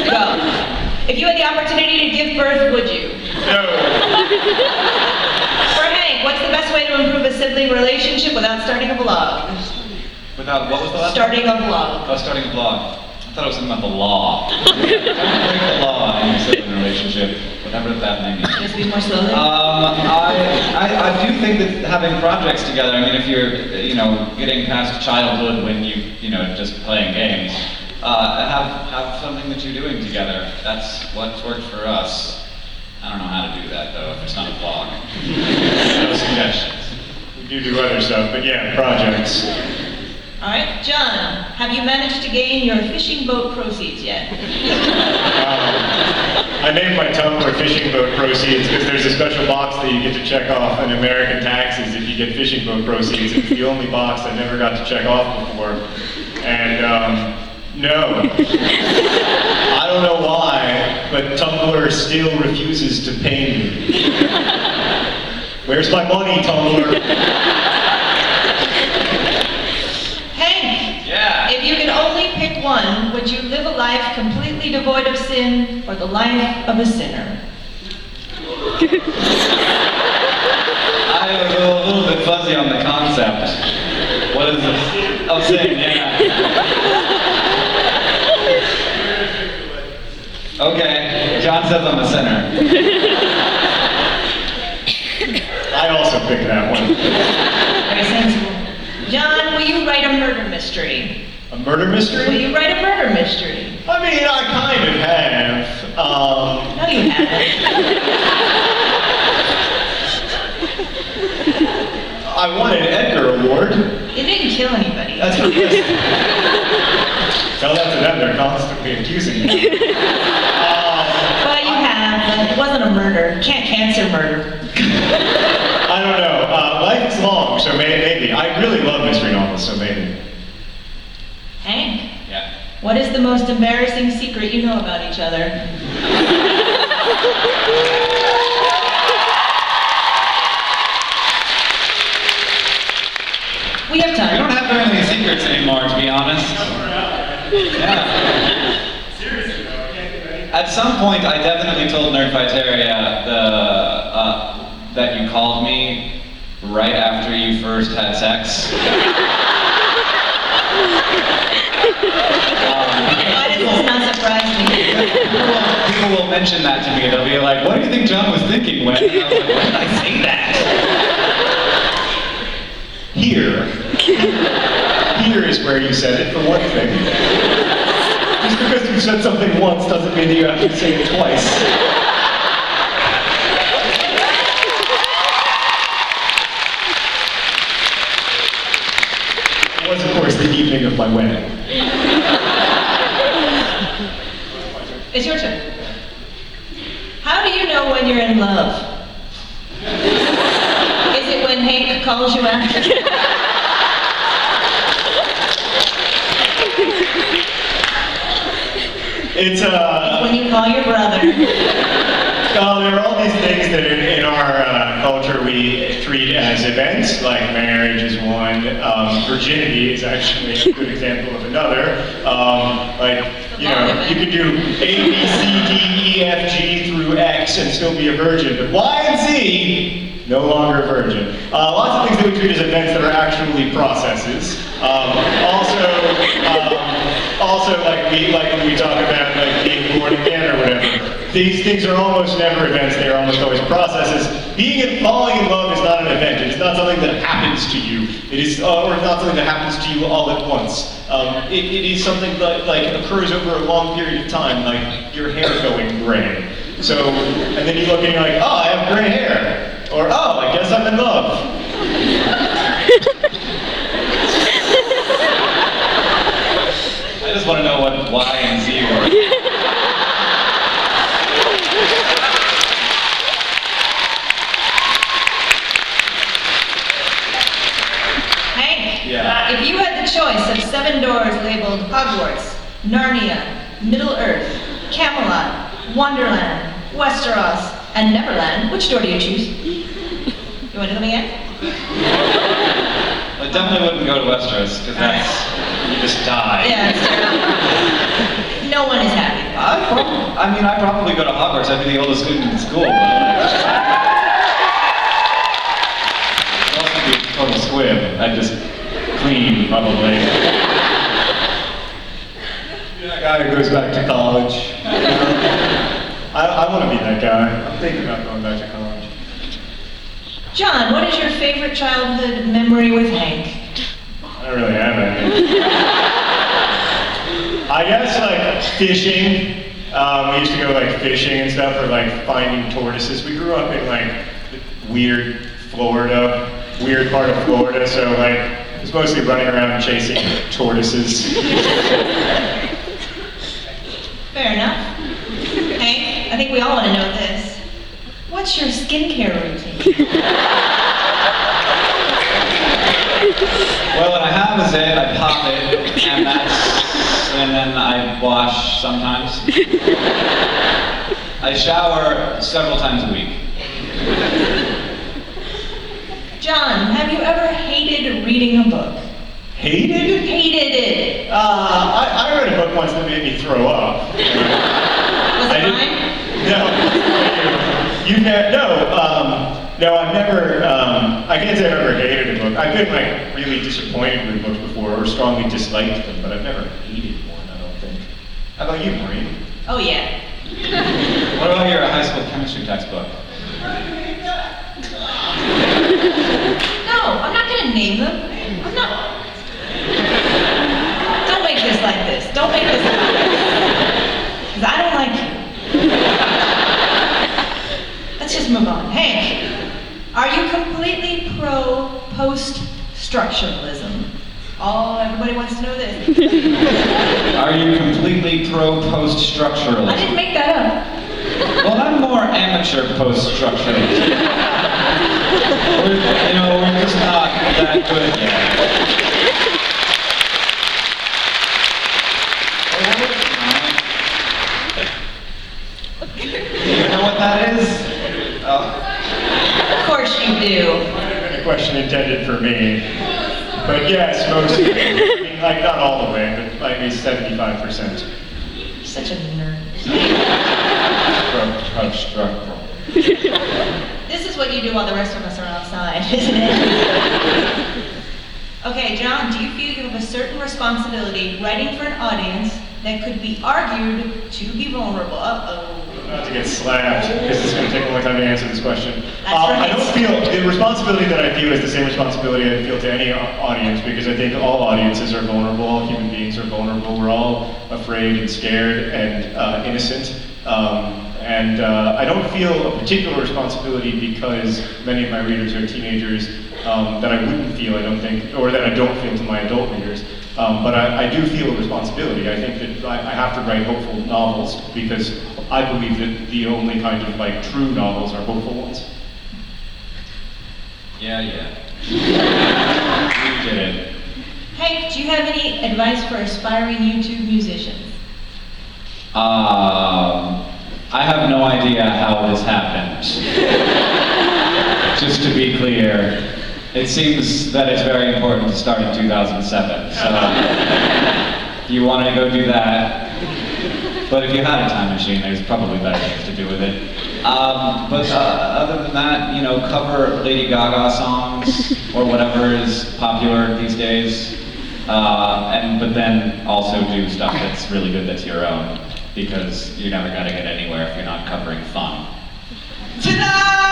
Go. If you had the opportunity to give birth, would you? No. For Hank, what's the best way to improve a sibling relationship without starting a vlog? Without, what was the last? Starting a vlog. Oh, starting a vlog. I thought it was something about the law. Don't break the law in your sibling relationship, whatever that may mean. Just be more slowly. I do think that having projects together, I mean, if you're, getting past childhood when you know, just playing games, have something that you're doing together. That's what's worked for us. I don't know how to do that, though, if it's not a vlog. No suggestions. We do other stuff, but yeah, projects. All right, John, have you managed to gain your fishing boat proceeds yet? I named my Tumblr fishing boat proceeds because there's a special box that you get to check off in American taxes if you get fishing boat proceeds. It's the only box I never got to check off before. And no. I don't know why, but Tumblr still refuses to pay me. Where's my money, Tumblr? If you could only pick one, would you live a life completely devoid of sin or the life of a sinner? I'm a little bit fuzzy on the concept. What is this? Oh, sin, yeah. Okay, John says I'm a sinner. I also picked that one. Very sensible. John, will you write a murder mystery? A murder mystery? Will you write a murder mystery? I mean, I kind of have. No, you haven't. I won an Edgar Award. You didn't kill anybody. That's what it is. Tell that to them, they're constantly accusing me. Well, you have, but it wasn't a murder. You can't cancel murder. I don't know. Life is long, so maybe. I really love mystery novels, so maybe. Hank? Yeah. What is the most embarrassing secret you know about each other? We have We time. don't have very many secrets anymore, to be honest. Yeah. Seriously, though, I can't do anything. At some point, I definitely told Nerdfighteria that you called me right after you first had sex. Why does this not surprise me? People will mention that to me. They'll be like, "What do you think John was thinking when?" And I was like, "Why did I say that?" Here is where you said it, for one thing. Just because you said something once doesn't mean that you have to say it twice. It was, of course, the evening of my wedding. It's your turn. How do you know when you're in love? Is it when Hank calls you after? It's When you call your brother? there are all these things that in our culture we treat as events, like marriage is one, virginity is actually a good example of another. You could do A, B, C, D, E, F, G through X and still be a virgin, but Y and Z, no longer a virgin. Lots of things that we treat as events that are actually processes. Also, like when we talk about like being born again or whatever, these things are almost never events, they are almost always processes. Falling in love is not an event, it is not something that happens to you. It is, or it's not something that happens to you all at once. It is something that like occurs over a long period of time, like your hair going gray. So, and then you look and you're like, oh, I have gray hair. Or, oh, I guess I'm in love. I just want to know what Y and Z were. Hank? Yeah. If you had the choice of 7 doors labeled Hogwarts, Narnia, Middle-earth, Camelot, Wonderland, Westeros, and Neverland, which door do you choose? You want to do them again? I definitely wouldn't go to Westeros, because that's, you just die. Yeah, it's terrible. No one is happy. I'm I mean, I probably go to Hogwarts. I'd be the oldest student in school. But I'd also be a total squib. I'd just clean, probably. That guy who goes back to college. I want to be that guy. I'm thinking about going back to college. John, what is your favorite childhood memory with Hank? I don't really have any. I guess like fishing. We used to go like fishing and stuff, or like finding tortoises. We grew up in like weird Florida, weird part of Florida, so like it was mostly running around and chasing tortoises. Fair enough. Hank, I think we all want to know this. What's your skincare routine? Well, what I have is it, I pop it, and then I wash sometimes. I shower several times a week. John, have you ever hated reading a book? Hated? Hated it. I read a book once that made me throw up. Was it mine? No. No, I've never, I can't say I've ever hated a book. I've been like really disappointed with books before, or strongly disliked them, but I've never hated one, I don't think. How about you, Maureen? Oh yeah. What about your high school chemistry textbook? No, I'm not gonna name them. I'm not. Don't make this like this. Don't make this like this. Because I don't like you. Let's just move on. Hank, are you completely pro-post-structuralism? Oh, everybody wants to know this. Are you completely pro-post-structuralism? I didn't make that up. Well, I'm more amateur post-structuralist. We're just not that good yet. You know what that is? Of course you do. A question intended for me. But yes, mostly. I mean, like not all the way, but like maybe 75%. You're such a nerd. Structural. This is what you do while the rest of us are outside, isn't it? Okay, John, do you feel you have a certain responsibility writing for an audience that could be argued to be vulnerable? Uh-oh. Not to get slapped, because it's going to take a long time to answer this question. That's right. I don't feel, the responsibility that I feel is the same responsibility I feel to any audience, because I think all audiences are vulnerable, all human beings are vulnerable, we're all afraid and scared and innocent. I don't feel a particular responsibility because many of my readers are teenagers that I wouldn't feel, I don't think, or that I don't feel to my adult readers. But I do feel a responsibility. I think that I have to write hopeful novels because I believe that the only kind of like true novels are hopeful ones. Yeah. You did it. Hank, do you have any advice for aspiring YouTube musicians? I have no idea how this happened. Just to be clear, it seems that it's very important to start in 2007. So, if you want to go do that. But if you had a time machine, there's probably better things to do with it. Other than that, cover Lady Gaga songs or whatever is popular these days. But then also do stuff that's really good that's your own, because you're never gonna get anywhere if you're not covering fun. Ta-da!